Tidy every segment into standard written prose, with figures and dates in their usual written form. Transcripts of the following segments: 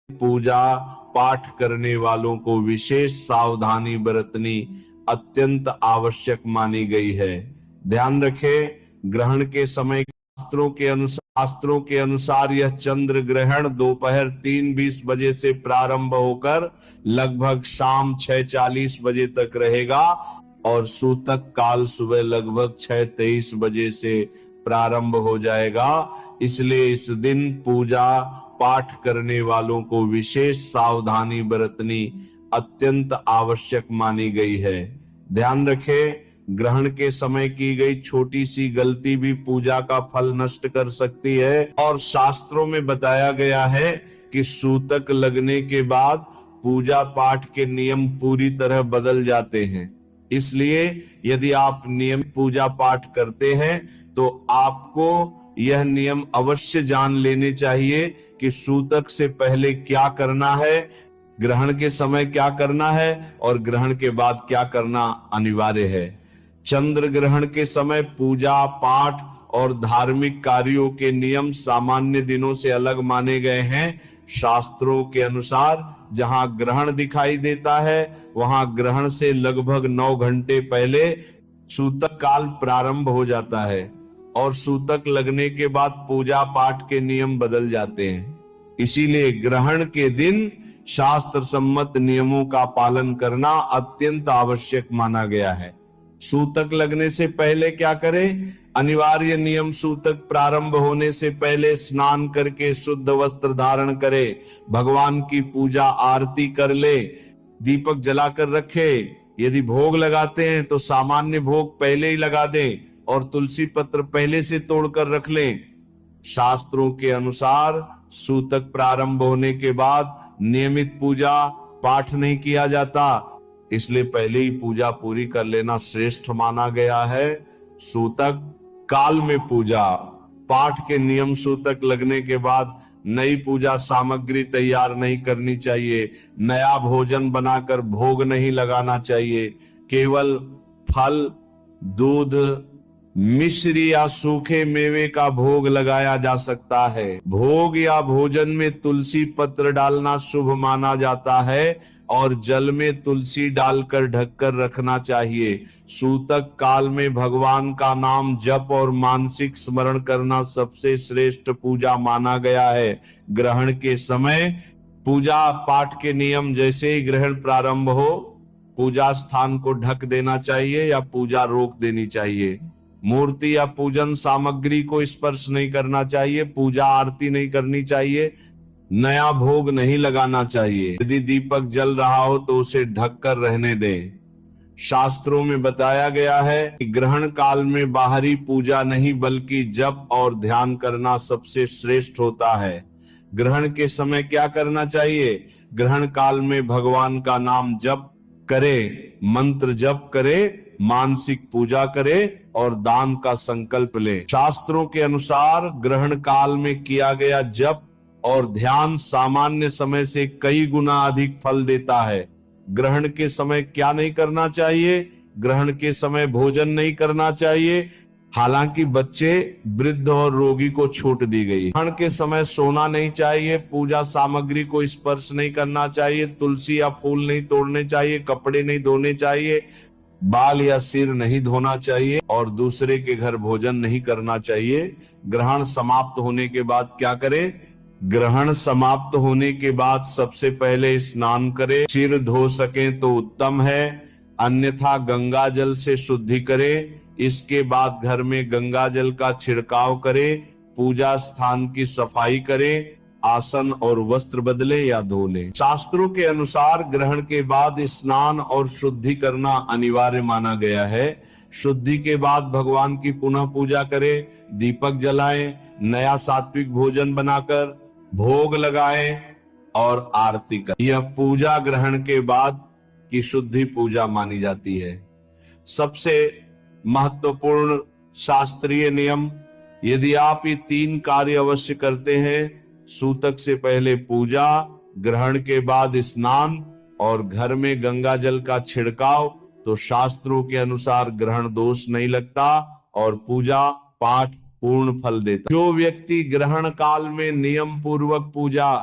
पूजा पाठ करने वालों को विशेष सावधानी बरतनी अत्यंत आवश्यक मानी गई है। ध्यान रखें, ग्रहण के समय शास्त्रों के अनुसार यह चंद्र ग्रहण दोपहर 3:20 बजे से प्रारंभ होकर लगभग शाम 6:40 बजे तक रहेगा और सूतक काल सुबह लगभग 6:23 बजे से प्रारंभ हो जाएगा। इसलिए इस दिन पूजा पाठ करने वालों को विशेष सावधानी बरतनी अत्यंत आवश्यक मानी गई है। ध्यान रखें, ग्रहण के समय की गई छोटी सी गलती भी पूजा का फल नष्ट कर सकती है और शास्त्रों में बताया गया है कि सूतक लगने के बाद पूजा पाठ के नियम पूरी तरह बदल जाते हैं। इसलिए यदि आप नियमित पूजा पाठ करते हैं तो आपको यह नियम अवश्य जान लेने चाहिए कि सूतक से पहले क्या करना है, ग्रहण के समय क्या करना है और ग्रहण के बाद क्या करना अनिवार्य है। चंद्र ग्रहण के समय पूजा पाठ और धार्मिक कार्यों के नियम सामान्य दिनों से अलग माने गए हैं। शास्त्रों के अनुसार जहां ग्रहण दिखाई देता है वहां ग्रहण से लगभग 9 घंटे पहले सूतक काल प्रारंभ हो जाता है और सूतक लगने के बाद पूजा पाठ के नियम बदल जाते हैं। इसीलिए ग्रहण के दिन शास्त्र सम्मत नियमों का पालन करना अत्यंत आवश्यक माना गया है। सूतक लगने से पहले क्या करें? अनिवार्य नियम, सूतक प्रारंभ होने से पहले स्नान करके शुद्ध वस्त्र धारण करे, भगवान की पूजा आरती कर ले, दीपक जलाकर रखे। यदि भोग लगाते हैं तो सामान्य भोग पहले ही लगा दें और तुलसी पत्र पहले से तोड़कर रख लें। शास्त्रों के अनुसार सूतक प्रारंभ होने के बाद नियमित पूजा पाठ नहीं किया जाता, इसलिए पहले ही पूजा पूरी कर लेना श्रेष्ठ माना गया है। सूतक काल में पूजा पाठ के नियम सूतक लगने के बाद नई पूजा सामग्री तैयार नहीं करनी चाहिए, नया भोजन बनाकर भोग नहीं लगाना चाहिए। केवल फल, दूध, मिश्री या सूखे मेवे का भोग लगाया जा सकता है। भोग या भोजन में तुलसी पत्र डालना शुभ माना जाता है और जल में तुलसी डालकर ढककर रखना चाहिए। सूतक काल में भगवान का नाम जप और मानसिक स्मरण करना सबसे श्रेष्ठ पूजा माना गया है। ग्रहण के समय पूजा पाठ के नियम, जैसे ही ग्रहण प्रारंभ हो पूजा स्थान को ढक देना चाहिए या पूजा रोक देनी चाहिए। मूर्ति या पूजन सामग्री को स्पर्श नहीं करना चाहिए, पूजा आरती नहीं करनी चाहिए, नया भोग नहीं लगाना चाहिए। यदि दीपक जल रहा हो तो उसे ढककर रहने दें। शास्त्रों में बताया गया है कि ग्रहण काल में बाहरी पूजा नहीं बल्कि जप और ध्यान करना सबसे श्रेष्ठ होता है। ग्रहण के समय क्या करना चाहिए? ग्रहण काल में भगवान का नाम जप करे, मंत्र जप करे, मानसिक पूजा करे और दान का संकल्प ले। शास्त्रों के अनुसार ग्रहण काल में किया गया जप और ध्यान सामान्य समय से कई गुना अधिक फल देता है। ग्रहण के समय क्या नहीं करना चाहिए? ग्रहण के समय भोजन नहीं करना चाहिए, हालांकि बच्चे, वृद्ध और रोगी को छूट दी गई। ग्रहण के समय सोना नहीं चाहिए, पूजा सामग्री को स्पर्श नहीं करना चाहिए, तुलसी या फूल नहीं तोड़ने चाहिए, कपड़े नहीं धोने चाहिए, बाल या सिर नहीं धोना चाहिए और दूसरे के घर भोजन नहीं करना चाहिए। ग्रहण समाप्त होने के बाद क्या करें? ग्रहण समाप्त होने के बाद सबसे पहले स्नान करें। सिर धो सकें तो उत्तम है, अन्यथा गंगा जल से शुद्धि करें। इसके बाद घर में गंगा जल का छिड़काव करें, पूजा स्थान की सफाई करें, आसन और वस्त्र बदले या धो ले। शास्त्रों के अनुसार ग्रहण के बाद स्नान और शुद्धि करना अनिवार्य माना गया है। शुद्धि के बाद भगवान की पुनः पूजा करें, दीपक जलाएं, नया सात्विक भोजन बनाकर भोग लगाएं और आरती करें। यह पूजा ग्रहण के बाद की शुद्धि पूजा मानी जाती है। सबसे महत्वपूर्ण शास्त्रीय नियम, यदि आप ये 3 कार्य अवश्य करते हैं, सूतक से पहले पूजा, ग्रहण के बाद स्नान और घर में गंगा जल का छिड़काव, तो शास्त्रों के अनुसार ग्रहण दोष नहीं लगता और पूजा पाठ पूर्ण फल देता। जो व्यक्ति ग्रहण काल में नियम पूर्वक पूजा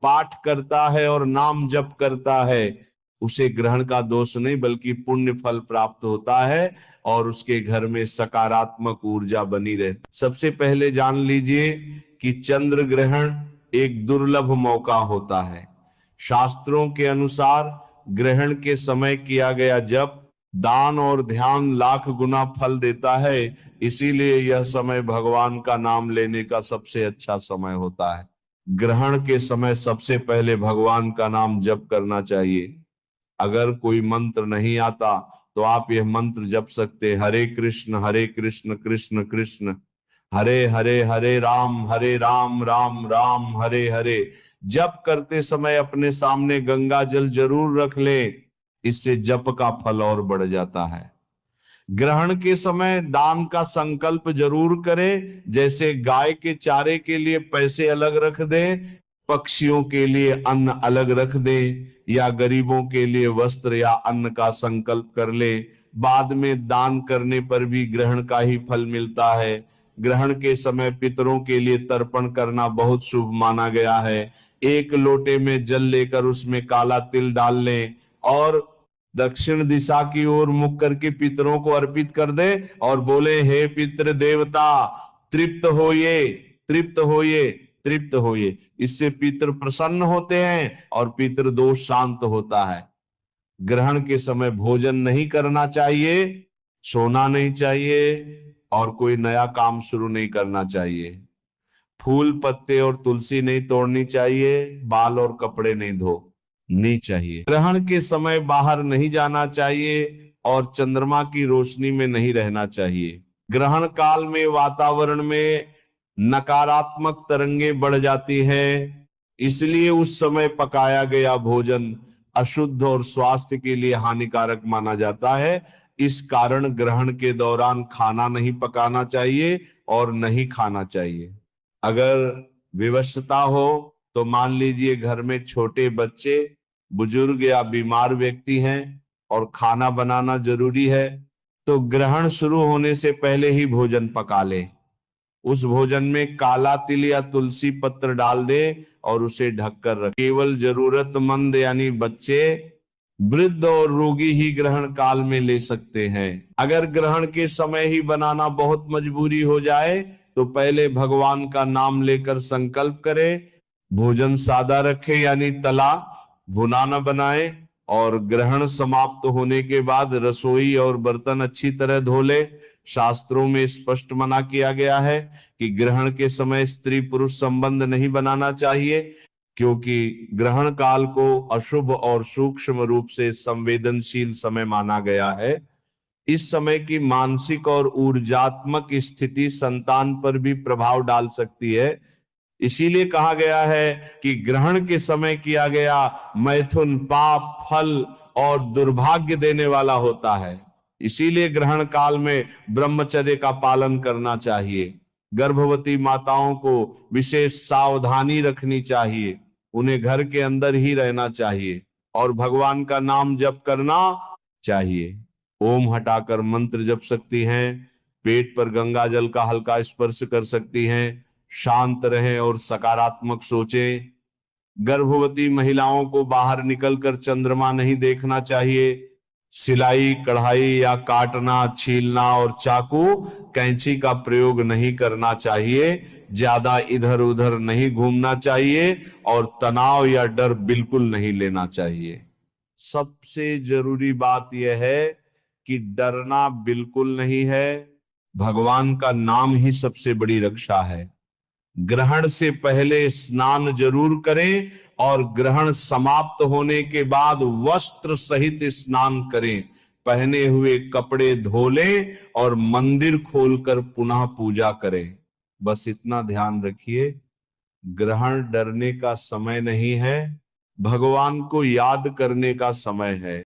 पाठ करता है और नाम जप करता है, उसे ग्रहण का दोष नहीं बल्कि पुण्य फल प्राप्त होता है और उसके घर में सकारात्मक ऊर्जा बनी रहती। सबसे पहले जान लीजिए कि चंद्र ग्रहण एक दुर्लभ मौका होता है। शास्त्रों के अनुसार ग्रहण के समय किया गया जप दान और ध्यान लाख गुना फल देता है। इसीलिए यह समय भगवान का नाम लेने का सबसे अच्छा समय होता है। ग्रहण के समय सबसे पहले भगवान का नाम जप करना चाहिए। अगर कोई मंत्र नहीं आता तो आप यह मंत्र जप सकते, हरे कृष्ण कृष्ण कृष्ण हरे हरे, हरे राम राम हरे हरे। जप करते समय अपने सामने गंगा जल जरूर रख ले, इससे जप का फल और बढ़ जाता है। ग्रहण के समय दान का संकल्प जरूर करें, जैसे गाय के चारे के लिए पैसे अलग रख दें, पक्षियों के लिए अन्न अलग रख दें, या गरीबों के लिए वस्त्र या अन्न का संकल्प कर ले। बाद में दान करने पर भी ग्रहण का ही फल मिलता है। ग्रहण के समय पितरों के लिए तर्पण करना बहुत शुभ माना गया है। एक लोटे में जल लेकर उसमें काला तिल डाल लें और दक्षिण दिशा की ओर मुख करके पितरों को अर्पित कर दे और बोले, हे पितृ देवता तृप्त होइए, तृप्त होइए, तृप्त होइए। इससे पितृ प्रसन्न होते हैं और पितृ दोष शांत होता है। ग्रहण के समय भोजन नहीं करना चाहिए, सोना नहीं चाहिए और कोई नया काम शुरू नहीं करना चाहिए। फूल पत्ते और तुलसी नहीं तोड़नी चाहिए, बाल और कपड़े नहीं चाहिए। ग्रहण के समय बाहर नहीं जाना चाहिए और चंद्रमा की रोशनी में नहीं रहना चाहिए। ग्रहण काल में वातावरण में नकारात्मक तरंगें बढ़ जाती हैं, इसलिए उस समय पकाया गया भोजन अशुद्ध और स्वास्थ्य के लिए हानिकारक माना जाता है। इस कारण ग्रहण के दौरान खाना नहीं पकाना चाहिए और नहीं खाना चाहिए। अगर विवशता हो तो मान लीजिए घर में छोटे बच्चे, बुजुर्ग या बीमार व्यक्ति हैं और खाना बनाना जरूरी है, तो ग्रहण शुरू होने से पहले ही भोजन पका ले। उस भोजन में काला तिल या तुलसी पत्र डाल दे और उसे ढककर रख। केवल जरूरतमंद यानी बच्चे, वृद्ध और रोगी ही ग्रहण काल में ले सकते हैं। अगर ग्रहण के समय ही बनाना बहुत मजबूरी हो जाए तो पहले भगवान का नाम लेकर संकल्प करे, भोजन सादा रखे यानी तला भुना न बनाए और ग्रहण समाप्त होने के बाद रसोई और बर्तन अच्छी तरह धो ले। शास्त्रों में स्पष्ट मना किया गया है कि ग्रहण के समय स्त्री पुरुष संबंध नहीं बनाना चाहिए, क्योंकि ग्रहण काल को अशुभ और सूक्ष्म रूप से संवेदनशील समय माना गया है। इस समय की मानसिक और ऊर्जात्मक स्थिति संतान पर भी प्रभाव डाल सकती है। इसीलिए कहा गया है कि ग्रहण के समय किया गया मैथुन पाप, फल और दुर्भाग्य देने वाला होता है। इसीलिए ग्रहण काल में ब्रह्मचर्य का पालन करना चाहिए। गर्भवती माताओं को विशेष सावधानी रखनी चाहिए, उन्हें घर के अंदर ही रहना चाहिए और भगवान का नाम जप करना चाहिए। ओम हटाकर मंत्र जप सकती हैं, पेट पर गंगा जल का हल्का स्पर्श कर सकती हैं, शांत रहें और सकारात्मक सोचें। गर्भवती महिलाओं को बाहर निकलकर चंद्रमा नहीं देखना चाहिए। सिलाई, कढ़ाई या काटना, छीलना और चाकू, कैंची का प्रयोग नहीं करना चाहिए। ज्यादा इधर उधर नहीं घूमना चाहिए और तनाव या डर बिल्कुल नहीं लेना चाहिए। सबसे जरूरी बात यह है कि डरना बिल्कुल नहीं है। भगवान का नाम ही सबसे बड़ी रक्षा है। ग्रहण से पहले स्नान जरूर करें और ग्रहण समाप्त होने के बाद वस्त्र सहित स्नान करें। पहने हुए कपड़े धो लें और मंदिर खोलकर पुनः पूजा करें। बस इतना ध्यान रखिए, ग्रहण डरने का समय नहीं है, भगवान को याद करने का समय है।